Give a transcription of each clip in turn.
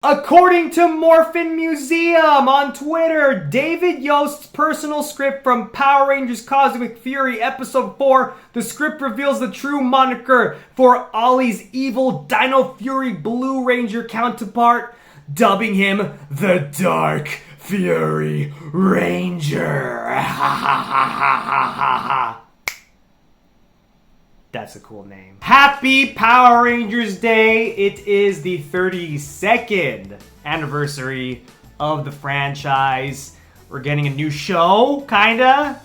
According to Morphin Museum on Twitter, David Yost's personal script from Power Rangers Cosmic Fury Episode 4, the script reveals the true moniker for Ollie's evil Dino Fury Blue Ranger counterpart, dubbing him the Dark Fury Ranger. That's a cool name. Happy Power Rangers Day! It is the 32nd anniversary of the franchise. We're getting a new show, kinda,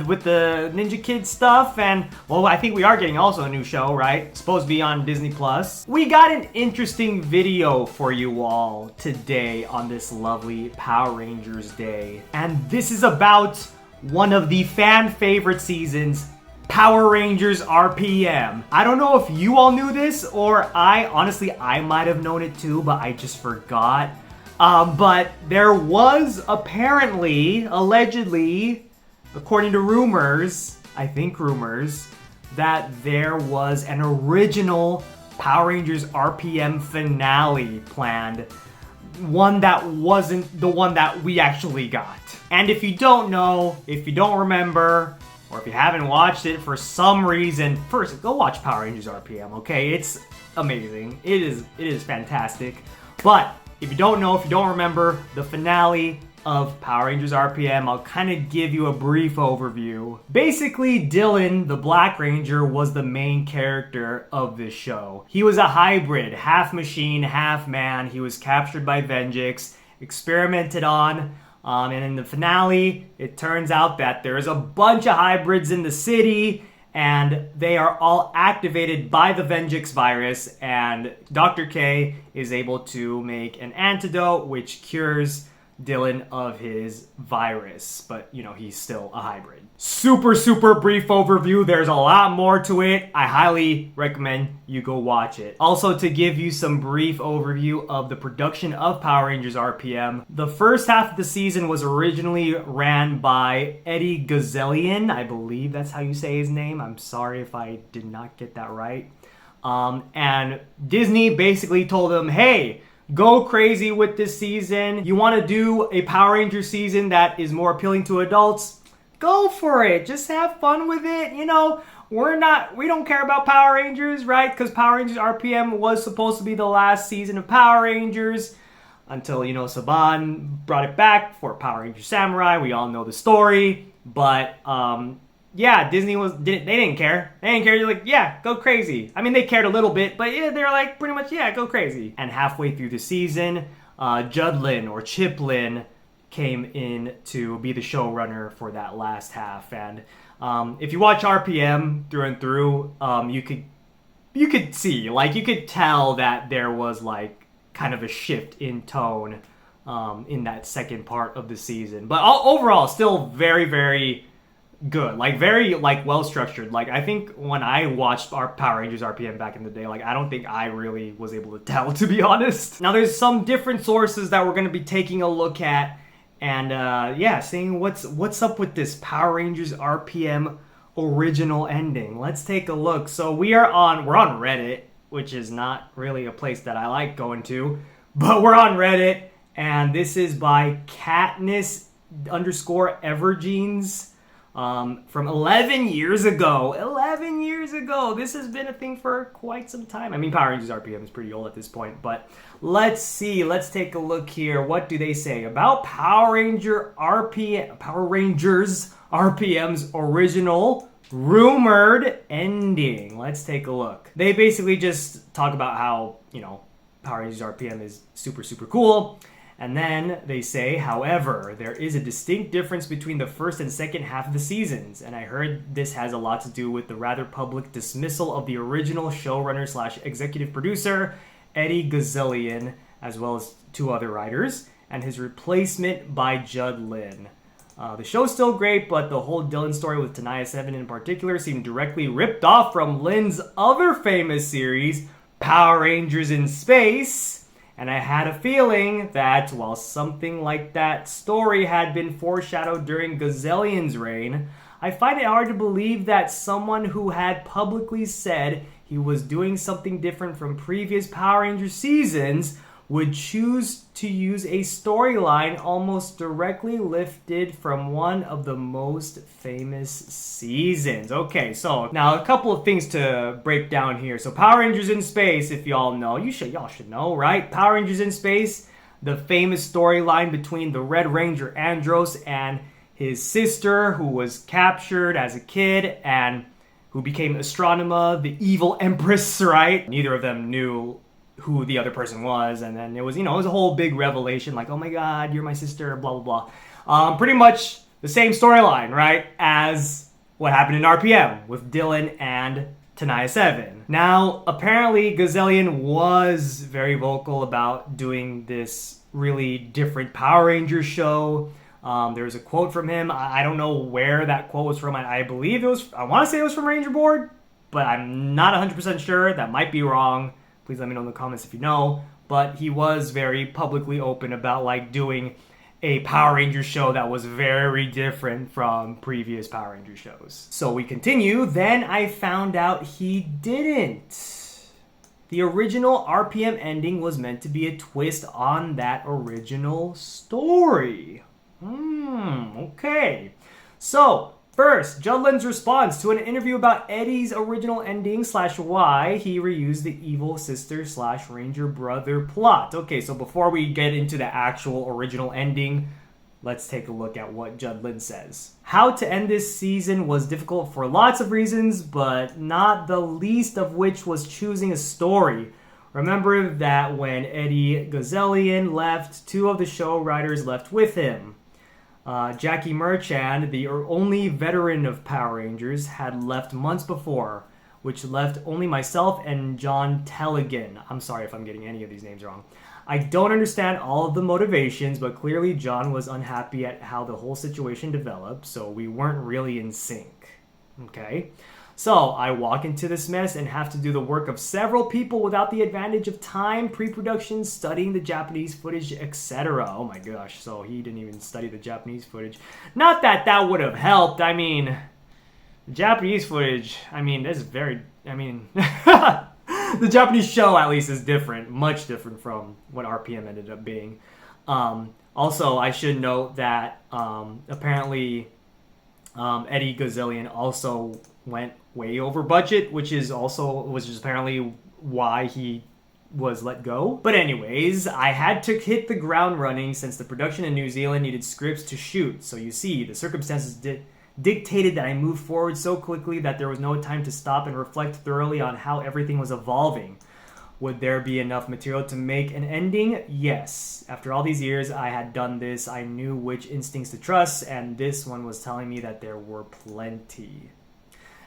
with the Ninja Kid stuff, and, well, I think we are getting also a new show, right? It's supposed to be on Disney+. We got an interesting video for you all today on this lovely Power Rangers Day. And this is about one of the fan favorite seasons, Power Rangers RPM. I don't know if you all knew this, or I might have known it too, but I just forgot. But there was apparently, allegedly, according to rumors, that there was an original Power Rangers RPM finale planned. One that wasn't the one that we actually got. And if you don't know, if you don't remember, or if you haven't watched it for some reason, first, go watch Power Rangers RPM, okay? It's amazing. It is fantastic. But if you don't know, if you don't remember the finale of Power Rangers RPM, I'll kind of give you a brief overview. Basically, Dylan, the Black Ranger, was the main character of this show. He was a hybrid, half machine, half man. He was captured by Venjix, experimented on, and in the finale, it turns out that there's a bunch of hybrids in the city, and they are all activated by the Venjix virus, and Dr. K is able to make an antidote which cures Dylan of his virus, but you know, he's still a hybrid. Super brief overview. There's a lot more to it. I highly recommend you go watch it. Also, to give you some brief overview of the production of Power Rangers RPM, the first half of the season was originally ran by Eddie Gazelian. I believe that's how you say his name. I'm sorry if I did not get that right. And Disney basically told him, hey, go crazy with this season. You want to do a Power Rangers season that is more appealing to adults? Go for it. Just have fun with it. You know, we don't care about Power Rangers, right? Because Power Rangers RPM was supposed to be the last season of Power Rangers until, you know, Saban brought it back for Power Rangers Samurai. We all know the story. But, yeah, Disney they didn't care. They didn't care. They're like, yeah, go crazy. I mean, they cared a little bit, but yeah, they're like, pretty much, yeah, go crazy. And halfway through the season, Judlin or Chiplin came in to be the showrunner for that last half. And if you watch RPM through and through, you could see, like, you could tell that there was like kind of a shift in tone in that second part of the season. But overall, still very good, like very like well structured. Like, I think when I watched our Power Rangers RPM back in the day, like, I don't think I really was able to tell, to be honest. Now, there's some different sources that we're going to be taking a look at, and yeah, seeing what's up with this Power Rangers RPM original ending. Let's take a look. So we're on Reddit, which is not really a place that I like going to, but we're on Reddit, and this is by Katniss_Evergenes. From 11 years ago. 11 years ago. This has been a thing for quite some time. I mean, Power Rangers RPM is pretty old at this point, but let's see. Let's take a look here. What do they say about Power Rangers RPM's original rumored ending? Let's take a look. They basically just talk about how, you know, Power Rangers RPM is super cool. And then they say, however, there is a distinct difference between the first and second half of the seasons. And I heard this has a lot to do with the rather public dismissal of the original showrunner / executive producer, Eddie Gazelian, as well as 2 other writers, and his replacement by Judlin. The show's still great, but the whole Dylan story with Tenaya 7 in particular seemed directly ripped off from Lin's other famous series, Power Rangers in Space. And I had a feeling that while something like that story had been foreshadowed during Gazelian's reign, I find it hard to believe that someone who had publicly said he was doing something different from previous Power Rangers seasons would choose to use a storyline almost directly lifted from one of the most famous seasons. Okay, so now a couple of things to break down here. So Power Rangers in Space, if y'all know, y'all should know, right? Power Rangers in Space, the famous storyline between the Red Ranger Andros and his sister, who was captured as a kid and who became Astronema, the evil empress, right? Neither of them knew who the other person was, and then it was, it was a whole big revelation, like, oh my god, you're my sister, blah, blah, blah. Pretty much the same storyline, right, as what happened in RPM with Dylan and Tenaya 7. Now, apparently, Gazillion was very vocal about doing this really different Power Rangers show. There was a quote from him. I don't know where that quote was from. I believe it was, I want to say it was from Ranger Board, but I'm not 100% sure. That might be wrong. Please let me know in the comments if you know. But he was very publicly open about like doing a Power Rangers show that was very different from previous Power Rangers shows. So we continue. Then I found out he didn't. The original RPM ending was meant to be a twist on that original story. Okay. So, first, Judlin's response to an interview about Eddie's original ending / why he reused the evil sister / Ranger brother plot. Okay, so before we get into the actual original ending, let's take a look at what Judlin says. How to end this season was difficult for lots of reasons, but not the least of which was choosing a story. Remember that when Eddie Gazillion left, 2 of the show writers left with him. Jackie Merchand, the only veteran of Power Rangers, had left months before, which left only myself and John Tellegen. I'm sorry if I'm getting any of these names wrong. I don't understand all of the motivations, but clearly John was unhappy at how the whole situation developed, so we weren't really in sync. Okay? So I walk into this mess and have to do the work of several people without the advantage of time, pre-production, studying the Japanese footage, etc. Oh my gosh, so he didn't even study the Japanese footage. Not that that would have helped. I mean, the Japanese footage, this is very, the Japanese show at least is different, much different from what RPM ended up being. Also, I should note that apparently Eddie Gazillion also went way over budget, which is apparently why he was let go. But anyways, I had to hit the ground running since the production in New Zealand needed scripts to shoot. So you see, the circumstances dictated that I moved forward so quickly that there was no time to stop and reflect thoroughly on how everything was evolving. Would there be enough material to make an ending? Yes. After all these years I had done this, I knew which instincts to trust, and this one was telling me that there were plenty.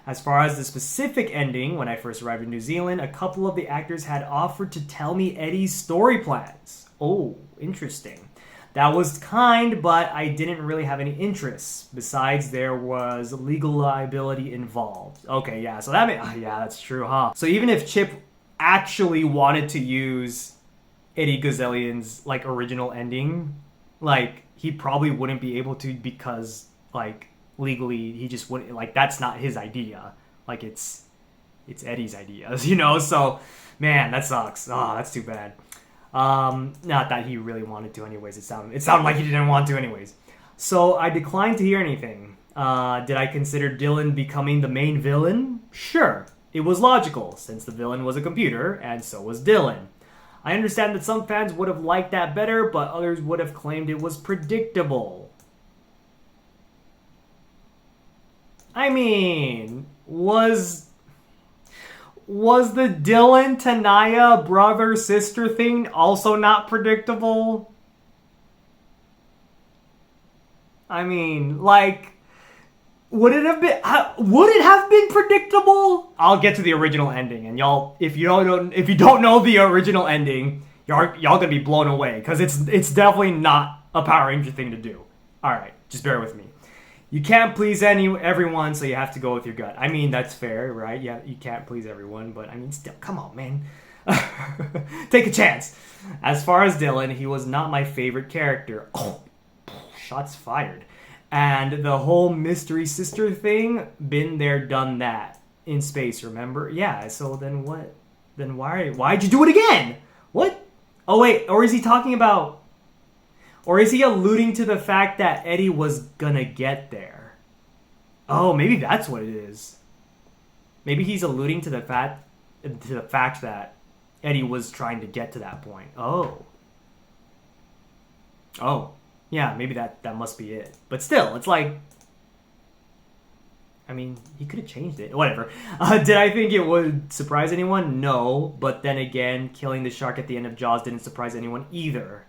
As far as the specific ending, when I first arrived in New Zealand, a couple of the actors had offered to tell me Eddie's story plans. Oh, interesting. That was kind, but I didn't really have any interest. Besides, there was legal liability involved. Okay, yeah, so that's true, huh? So even if Chip actually wanted to use Eddie Gazillion's, original ending, he probably wouldn't be able to because, legally, he just wouldn't, that's not his idea. It's Eddie's idea, So, man, that sucks. Oh, that's too bad. Not that he really wanted to anyways. It sounded like he didn't want to anyways. So, I declined to hear anything. Did I consider Dylan becoming the main villain? Sure. It was logical, since the villain was a computer, and so was Dylan. I understand that some fans would have liked that better, but others would have claimed it was predictable. Was the Dylan Tenaya brother sister thing also not predictable? Would it have been predictable? I'll get to the original ending, and y'all, if you don't know the original ending, y'all gonna be blown away because it's definitely not a Power Ranger thing to do. All right, just bear with me. You can't please everyone, so you have to go with your gut. That's fair, right? Yeah, you can't please everyone, but still, come on, man. Take a chance. As far as Dylan, he was not my favorite character. Oh, shots fired. And the whole mystery sister thing, been there, done that. In Space, remember? Yeah, so then what? Then why'd you do it again? What? Oh wait, or is he talking about? Or is he alluding to the fact that Eddie was gonna get there? Oh, maybe that's what it is. Maybe he's alluding to the fact that Eddie was trying to get to that point. Oh. Oh. Yeah, maybe that must be it. But still, it's like, I mean, he could have changed it. Whatever. Did I think it would surprise anyone? No. But then again, killing the shark at the end of Jaws didn't surprise anyone either.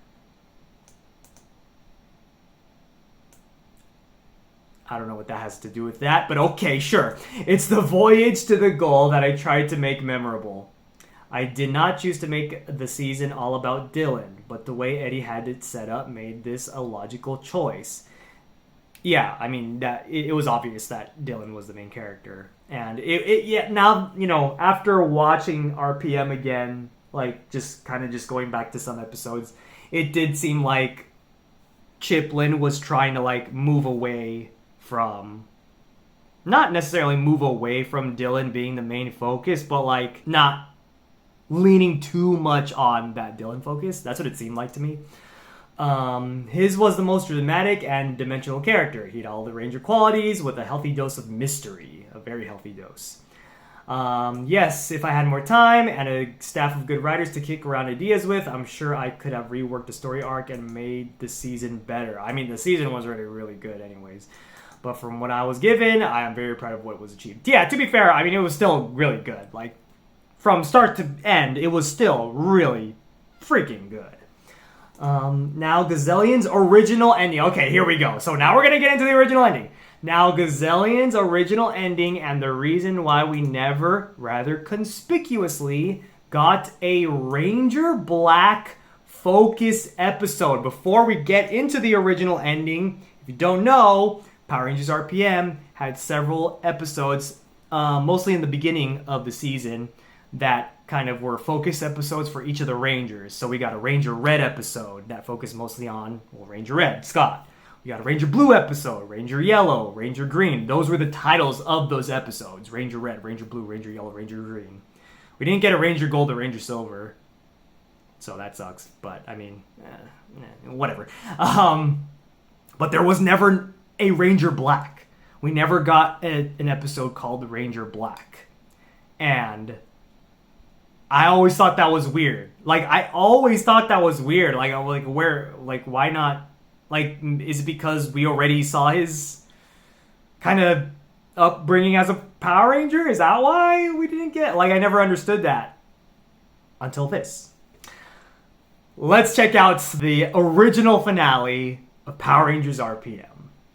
I don't know what that has to do with that, but okay, sure. It's the voyage to the goal that I tried to make memorable. I did not choose to make the season all about Dylan, but the way Eddie had it set up made this a logical choice. Yeah, I mean, that it was obvious that Dylan was the main character. And yeah, now, after watching RPM again, like just going back to some episodes, it did seem like Chiplin was trying to like move away from, not necessarily move away from Dylan being the main focus, but like not leaning too much on that Dylan focus. That's what it seemed like to me. His was the most dramatic and dimensional character. He had all the Ranger qualities with a healthy dose of mystery, a very healthy dose. Yes, if I had more time and a staff of good writers to kick around ideas with, I'm sure I could have reworked the story arc and made the season better. I mean, the season was already really good anyways. But from what I was given, I am very proud of what was achieved. Yeah, to be fair, I mean, it was still really good. Like, from start to end, it was still really freaking good. Now Gazillion's original ending. Okay, here we go. So now we're going to get into the original ending. Now Gazillion's original ending and the reason why we never, rather conspicuously, got a Ranger Black focus episode. Before we get into the original ending, if you don't know, Power Rangers RPM had several episodes, mostly in the beginning of the season, that kind of were focus episodes for each of the Rangers. So we got a Ranger Red episode that focused mostly on, Ranger Red, Scott. We got a Ranger Blue episode, Ranger Yellow, Ranger Green. Those were the titles of those episodes. Ranger Red, Ranger Blue, Ranger Yellow, Ranger Green. We didn't get a Ranger Gold or Ranger Silver. So that sucks. But, I mean, whatever. But there was never a Ranger Black. We never got an episode called Ranger Black. And I always thought that was weird. Like, why not? Like, is it because we already saw his kind of upbringing as a Power Ranger? Is that why we didn't get? Like, I never understood that until this. Let's check out the original finale of Power Rangers RPM.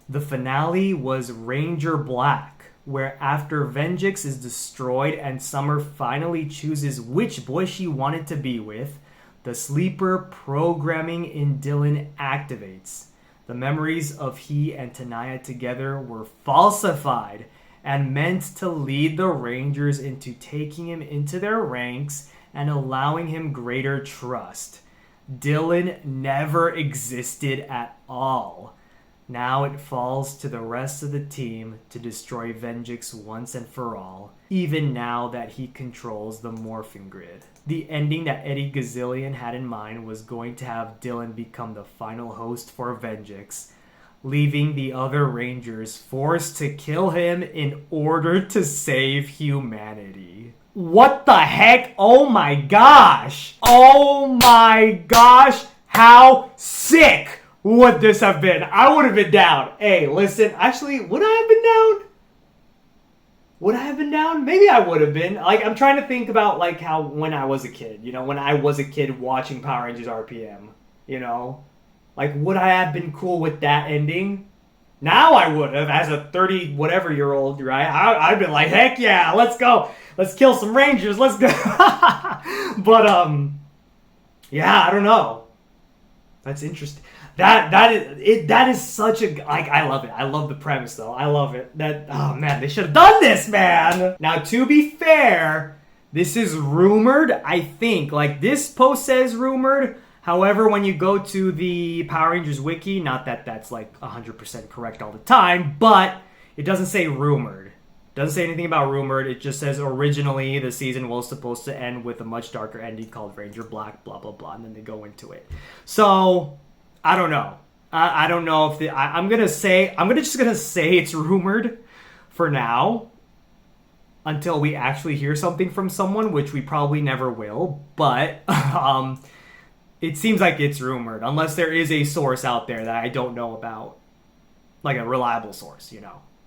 The finale was Ranger Black, where after Venjix is destroyed and Summer finally chooses which boy she wanted to be with, the sleeper programming in Dylan activates. The memories of he and Tanaya together were falsified and meant to lead the Rangers into taking him into their ranks and allowing him greater trust. Dylan never existed at all. Now it falls to the rest of the team to destroy Venjix once and for all, even now that he controls the morphing grid. The ending that Eddie Gazillion had in mind was going to have Dylan become the final host for Venjix, leaving the other Rangers forced to kill him in order to save humanity. What the heck? Oh my gosh! Oh my gosh! How sick would this have been? I would have been down. Hey, listen, actually, would I have been down? Would I have been down? Maybe I would have been. Like, I'm trying to think about, like, how when I was a kid, when I was a kid watching Power Rangers RPM, Like, would I have been cool with that ending? Now I would have, as a 30-whatever-year-old, right? I'd been like, heck yeah, let's go. Let's kill some Rangers. Let's go. But, yeah, I don't know. That's interesting. That is such a, like, I love it. I love the premise, though. I love it. Oh man, they should have done this, man. Now, to be fair, this is rumored, I think. Like, this post says rumored. However, when you go to the Power Rangers wiki, not that that's like 100% correct all the time, but it doesn't say rumored. Doesn't say anything about rumored. It just says originally the season was supposed to end with a much darker ending called Ranger Black, blah, blah, blah. And then they go into it. So, I don't know. I don't know if I'm just gonna say it's rumored for now until we actually hear something from someone, which we probably never will. But it seems like it's rumored, unless there is a source out there that I don't know about, like a reliable source,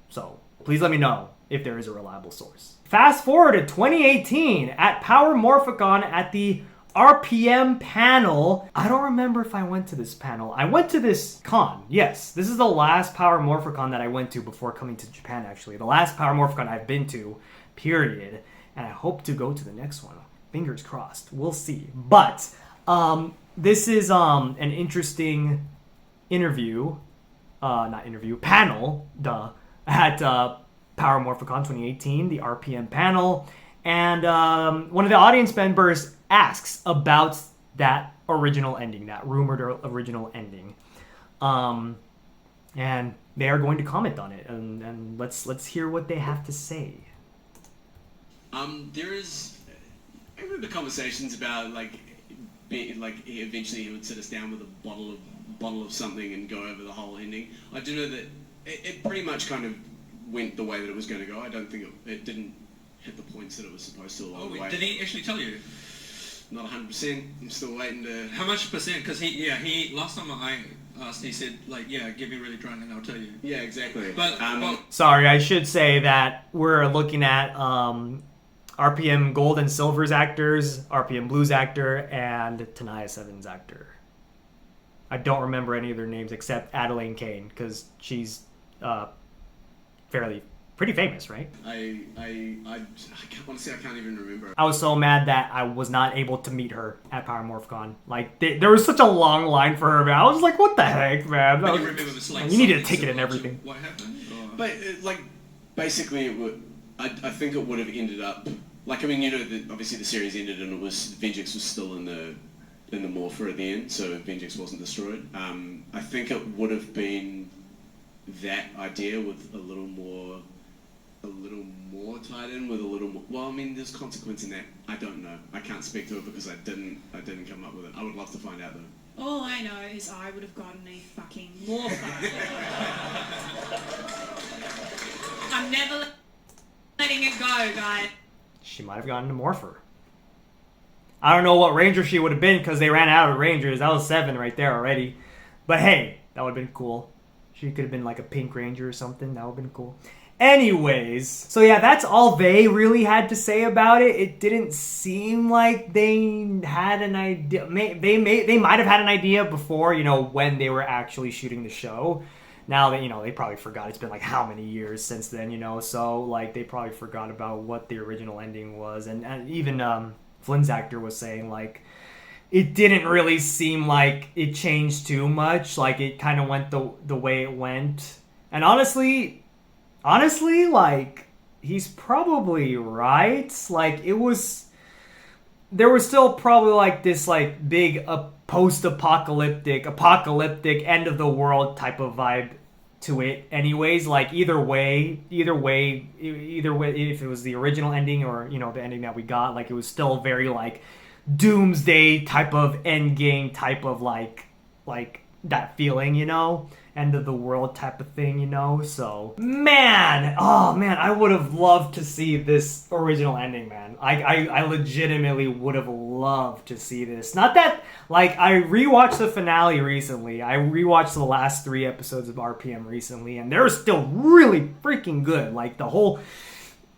So please let me know if there is a reliable source. Fast forward to 2018 at Power Morphicon at the RPM panel. I don't remember if I went to this panel. I went to this con. Yes, this is the last Power Morphicon that I went to before coming to Japan, actually. The last Power Morphicon I've been to, period. And I hope to go to the next one. Fingers crossed. We'll see. But this is an interesting panel, at Power Morphicon 2018, the RPM panel. And one of the audience members asks about that original ending, that rumored original ending. And they are going to comment on it. And let's hear what they have to say. I remember conversations about eventually he would sit us down with a bottle of something and go over the whole ending. I do know that it pretty much kind of went the way that it was going to go. I don't think it didn't hit the points that it was supposed to along the way. Did he actually tell you? Not 100%. I'm still waiting to... How much percent? Because he last time I asked, he said, get me really drunk and I'll tell you. Yeah, exactly. But sorry, I should say that we're looking at RPM Gold and Silver's actors, RPM Blue's actor, and Tanaya 7's actor. I don't remember any of their names except Adeline Kane, because she's pretty famous, right? Honestly, I can't even remember. I was so mad that I was not able to meet her at Power Morphicon. There was such a long line for her, man. I was like, what the heck, man? You need a ticket and everything. What happened? But, basically, I think it would have ended up... obviously the series ended and Venjix was still in the Morpher at the end, so Venjix wasn't destroyed. I think it would have been that idea with a little more tied in with a little more... Well, there's consequence in that. I don't know. I can't speak to it because I didn't come up with it. I would love to find out, though. All I know is I would have gotten a fucking morpher. I'm never letting it go, guys. She might have gotten a morpher. I don't know what ranger she would have been because they ran out of rangers. That was 7 right there already. But hey, that would have been cool. She could have been like a pink ranger or something. That would have been cool. Anyways, so yeah, that's all they really had to say about it. It didn't seem like they had an idea. They might have had an idea before, when they were actually shooting the show. Now that, they probably forgot. It's been how many years since then, so they probably forgot about what the original ending was. And even Flynn's actor was saying it didn't really seem like it changed too much. It kind of went the way it went. And honestly, he's probably right. There was still probably this big post-apocalyptic end of the world type of vibe to it anyways. Either way, if it was the original ending or the ending that we got, it was still very doomsday type of end game type of that feeling, end of the world type of thing, so I would have loved to see this original ending, man. I legitimately would have loved to see this. Not that I rewatched the finale recently. I rewatched the last 3 episodes of RPM recently, and they're still really freaking good. The whole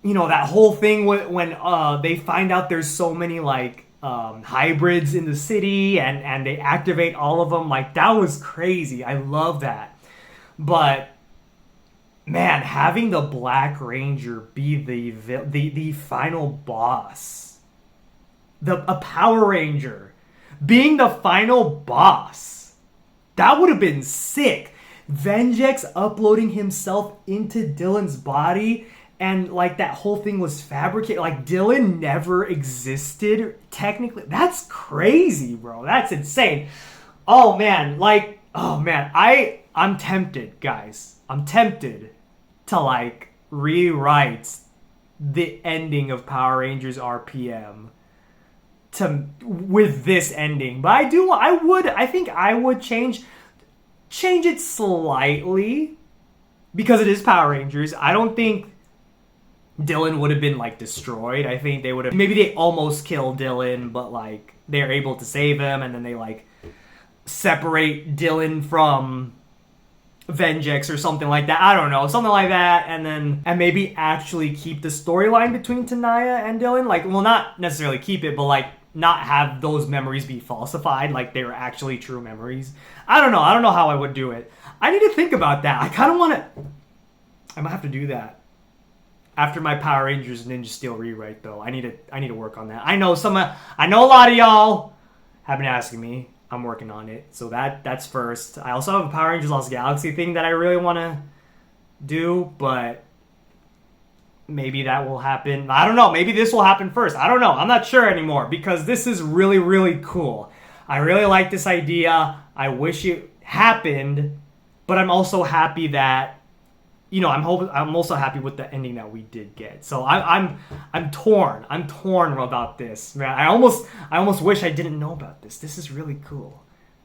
that whole thing when they find out there's so many hybrids in the city and they activate all of them, that was crazy. I love that. But man, having the Black Ranger be the final boss, a Power Ranger being the final boss, that would have been sick. Venjix uploading himself into Dylan's body, and that whole thing was fabricated. Dylan never existed technically. That's crazy, bro. That's insane. Oh man, I'm tempted, guys. I'm tempted to rewrite the ending of Power Rangers RPM with this ending. But I think I would change it slightly because it is Power Rangers. I don't think Dylan would have been like destroyed. I think they would have, maybe they almost killed Dylan, but like they're able to save him, and then they like separate Dylan from Vengex or something like that. I don't know, something like that, and maybe actually keep the storyline between Tanaya and Dylan. Like, well, not necessarily keep it, but like not have those memories be falsified, like they were actually true memories. I don't know how I would do it. I need to think about that. I kind of want to. I might have to do that after my Power Rangers Ninja Steel rewrite, though. I need to work on that. I know a lot of y'all have been asking me. I'm working on it, so that's first. I also have a Power Rangers Lost Galaxy thing that I really want to do, but maybe that will happen. I don't know. Maybe this will happen first. I don't know. I'm not sure anymore because this is really, really cool. I really like this idea. I wish it happened, but I'm also happy that, you know, I'm also happy with the ending that we did get. So I'm torn. I'm torn about this, man. I almost wish I didn't know about this. This is really cool.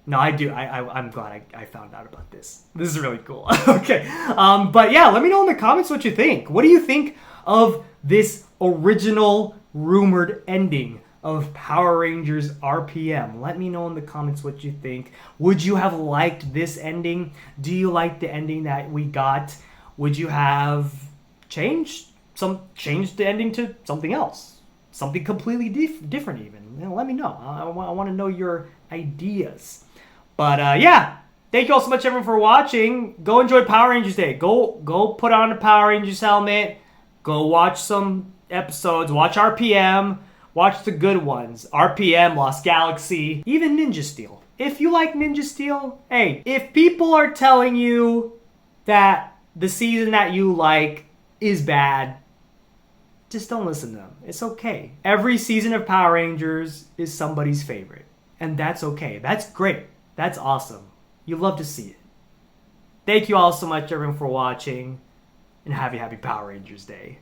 No, I do. I'm glad I found out about this. This is really cool. Okay. But yeah, let me know in the comments what you think. What do you think of this original rumored ending of Power Rangers RPM? Let me know in the comments what you think. Would you have liked this ending? Do you like the ending that we got? Would you have changed the ending to something else? Something completely different even? You know, let me know. I want to know your ideas. But yeah, thank you all so much everyone for watching. Go enjoy Power Rangers Day. Go put on a Power Rangers helmet. Go watch some episodes. Watch RPM. Watch the good ones. RPM, Lost Galaxy, even Ninja Steel. If you like Ninja Steel, hey, if people are telling you that the season that you like is bad, just don't listen to them. It's okay. Every season of Power Rangers is somebody's favorite. And that's okay. That's great. That's awesome. You love to see it. Thank you all so much, everyone, for watching. And have a happy Power Rangers Day.